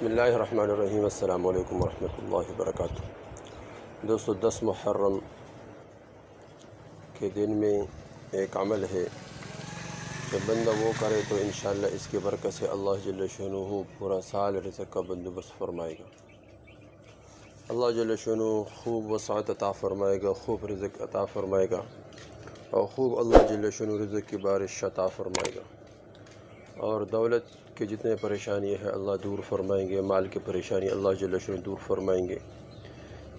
بسم اللہ الرحمن الرحیم۔ السلام علیکم ورحمۃ اللہ وبرکاتہ۔ دوستو، 10 محرم کے دن میں ایک عمل ہے کہ بندہ وہ کرے تو انشاءاللہ اس کی برکت سے اللہ جل شانہ پورا سال رزق کا بندوبست فرمائے گا۔ اللہ جل شانہ خوب وسعت عطا فرمائے گا، خوب رزق عطا فرمائے گا، اور خوب اللہ جل شانہ رزق کی بارش عطا فرمائے گا، اور دولت کے جتنے پریشانی ہے اللہ دور فرمائیں گے، مال کی پریشانی اللہ جل شانہ دور فرمائیں گے،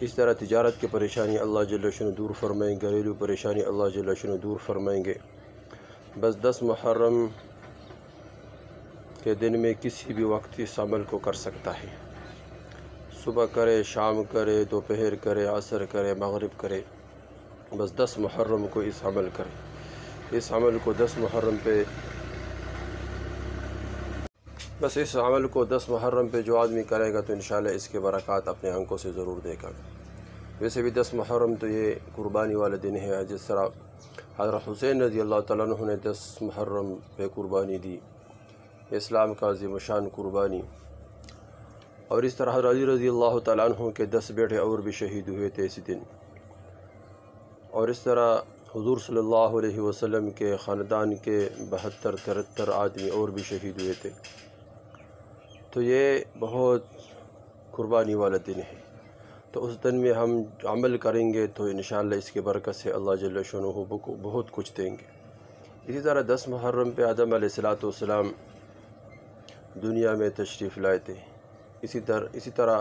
اس طرح تجارت کی پریشانی اللہ جل شانہ دور فرمائیں گے، گھریلو پریشانی اللہ جل شانہ دور فرمائیں گے۔ بس 10 محرم کے دن میں کسی بھی وقت اس عمل کو کر سکتا ہے، صبح کرے، شام کرے، دوپہر کرے، عصر کرے، مغرب کرے، بس 10 محرم کو اس عمل کرے۔ اس عمل کو 10 محرم پہ اس عمل کو 10 محرم پہ جو آدمی کرے گا تو انشاءاللہ اس کے برکات اپنے آنکھوں سے ضرور دیکھا گا۔ ویسے بھی 10 محرم تو یہ قربانی والا دن ہے، جس طرح حضرت حسین رضی اللہ تعالیٰ عنہ نے 10 محرم پہ قربانی دی، اسلام کا عظیم شان قربانی، اور اس طرح حضرت علی رضی اللہ تعالیٰ عنہ کے 10 بیٹے اور بھی شہید ہوئے تھے اسی دن، اور اس طرح حضور صلی اللہ علیہ وسلم کے خاندان کے 72-73 آدمی اور بھی شہید ہوئے تھے۔ تو یہ بہت قربانی والا دن ہے، تو اس دن میں ہم عمل کریں گے تو انشاءاللہ اس کی برکت سے اللہ جل شانہ بہت کچھ دیں گے۔ اسی طرح 10 محرم پہ آدم علیہ السلام دنیا میں تشریف لائے تھے، اسی طرح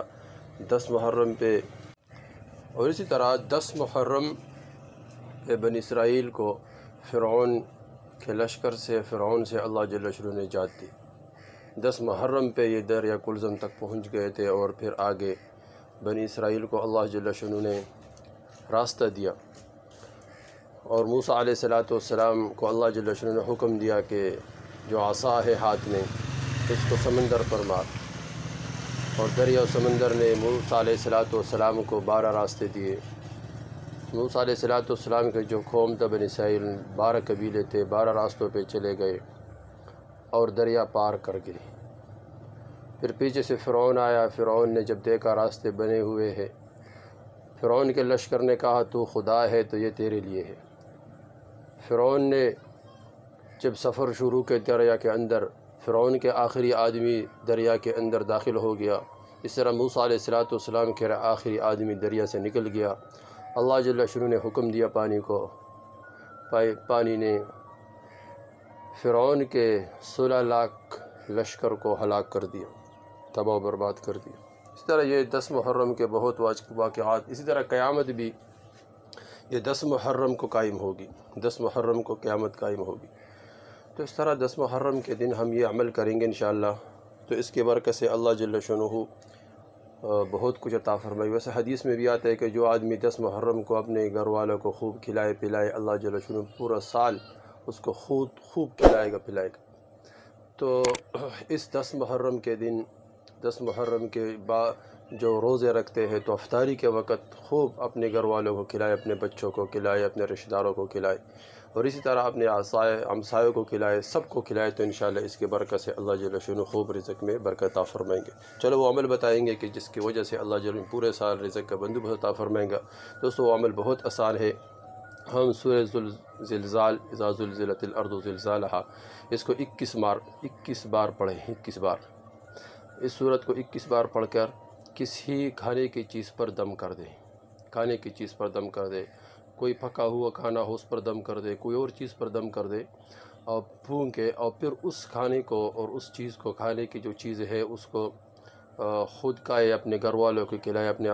10 محرم پہ بنی اسرائیل کو فرعون کے لشکر سے اللہ جل شانہ نے نجات دی۔ 10 محرم پہ یہ دریا کلزم تک پہنچ گئے تھے، اور پھر آگے بنی اسرائیل کو اللہ جل شانہ نے راستہ دیا، اور موسیٰ علیہ السلام کو اللہ جل شانہ نے حکم دیا کہ جو عصا ہے ہاتھ میں اس کو سمندر پر مار، اور دریا و سمندر نے موسیٰ علیہ السلام کو 12 راستے دیے۔ موسیٰ علیہ السلام کے جو قوم تھا بنی اسرائیل، 12 قبیلے تھے، 12 راستوں پہ چلے گئے اور دریا پار کر گئے۔ پھر پیچھے سے فرعون آیا، فرعون نے جب دیکھا راستے بنے ہوئے ہیں، فرعون کے لشکر نے کہا تو خدا ہے تو یہ تیرے لیے ہے۔ فرعون نے جب سفر شروع کیا دریا کے اندر، فرعون کے آخری آدمی دریا کے اندر داخل ہو گیا، اس طرح موسیٰ علیہ السلام کے آخری آدمی دریا سے نکل گیا۔ اللہ جل شانہ نے حکم دیا پانی نے فرعون کے 16 لاکھ لشکر کو ہلاک کر دیا، تباہ و برباد کر دیا۔ اس طرح یہ 10 محرم کے بہت واقعات، اسی طرح قیامت بھی یہ 10 محرم کو قائم ہوگی، 10 محرم کو قیامت قائم ہوگی۔ تو اس طرح 10 محرم کے دن ہم یہ عمل کریں گے انشاءاللہ، تو اس کے برکت سے اللہ جل شانہ بہت کچھ عطا فرمائے۔ ویسے حدیث میں بھی آتا ہے کہ جو آدمی 10 محرم کو اپنے گھر والوں کو خوب کھلائے پلائے، اللہ جل شانہ پورا سال اس کو خوب کھلائے گا پلائے گا۔ تو اس 10 محرم کے دن، 10 محرم کے بعد جو روزے رکھتے ہیں تو افطاری کے وقت خوب اپنے گھر والوں کو کھلائے، اپنے بچوں کو کھلائے، اپنے رشتہ داروں کو کھلائے، اور اسی طرح اپنے ہمسایوں کو کھلائے، سب کو کھلائے، تو انشاءاللہ اس کی برکت سے اللہ جل شانہ خوب رزق میں برکت عطا فرمائیں گے۔ چلو وہ عمل بتائیں گے کہ جس کی وجہ سے اللہ جل پورے سال رزق کا بندوبست عطا فرمائیں گا۔ دوستو، وہ عمل بہت آسان ہے۔ ہم سورہ زلزال، اذا زلزلت الارض زلزالہا، اس کو 21 بار پڑھیں، 21 بار۔ اس سورت کو 21 بار پڑھ کر کسی کھانے کی چیز پر دم کر دیں، کھانے کی چیز پر دم کر دے، کوئی پکا ہوا کھانا ہو اس پر دم کر دے، کوئی اور چیز پر دم کر دے، اور پھونکے، اور پھر اس کھانے کو اور اس چیز کو، کھانے کی جو چیز ہے اس کو خود کھائے، اپنے گھر والوں کو کھلائے، اپنے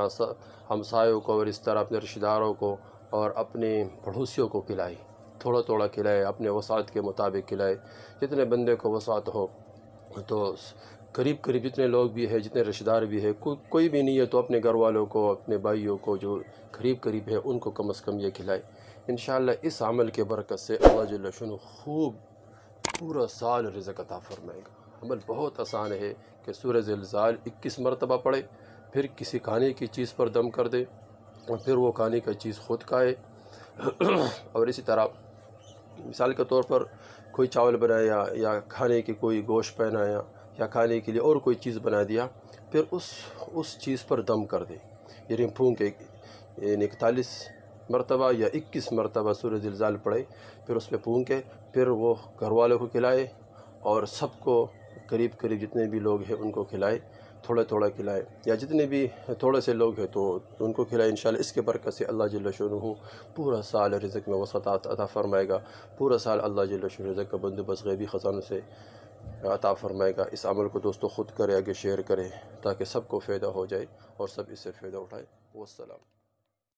ہمسایوں کو، اور اس طرح اپنے رشتہ داروں کو اور اپنے پڑوسیوں کو کھلائے، تھوڑا تھوڑا کھلائے، اپنے وسعت کے مطابق کھلائے، جتنے بندے کو وسعت ہو۔ تو قریب جتنے لوگ بھی ہیں، جتنے رشتہ دار بھی ہیں، کوئی بھی نہیں ہے تو اپنے گھر والوں کو، اپنے بھائیوں کو جو قریب ہے ان کو کم از کم یہ کھلائے۔ انشاءاللہ اس عمل کے برکت سے اللہ جل شانہ خوب پورا سال رزق عطا فرمائے گا۔ عمل بہت آسان ہے کہ سورہ زلزال 21 مرتبہ پڑھے، پھر کسی کھانے کی چیز پر دم کر دے، اور پھر وہ کھانے کی چیز خود کھائے، اور اسی طرح مثال کے طور پر کوئی چاول بنایا یا کھانے کی کوئی گوشت بنایا یا کھانے کے لیے اور کوئی چیز بنا دیا، پھر اس چیز پر دم کر دے، یعنی پھونکے، یعنی 41 مرتبہ یا 21 مرتبہ سورہ زلزال پڑھے، پھر اس پہ پھونکے، پھر وہ گھر والوں کو کھلائے اور سب کو قریب جتنے بھی لوگ ہیں ان کو کھلائے، تھوڑا تھوڑا کھلائے، یا جتنے بھی تھوڑے سے لوگ ہیں تو ان کو کھلائے۔ انشاءاللہ اس کے برکت سے اللہ جل شانہ پورا سال رزق میں وسعت عطا فرمائے گا، پورا سال اللہ جل شانہ رزق کا بندوبست غیبی خزانوں سے عطا فرمائے گا۔ اس عمل کو دوستو خود کرے، آگے شیئر کرے، تاکہ سب کو فائدہ ہو جائے اور سب اس سے فائدہ اٹھائے۔ والسلام۔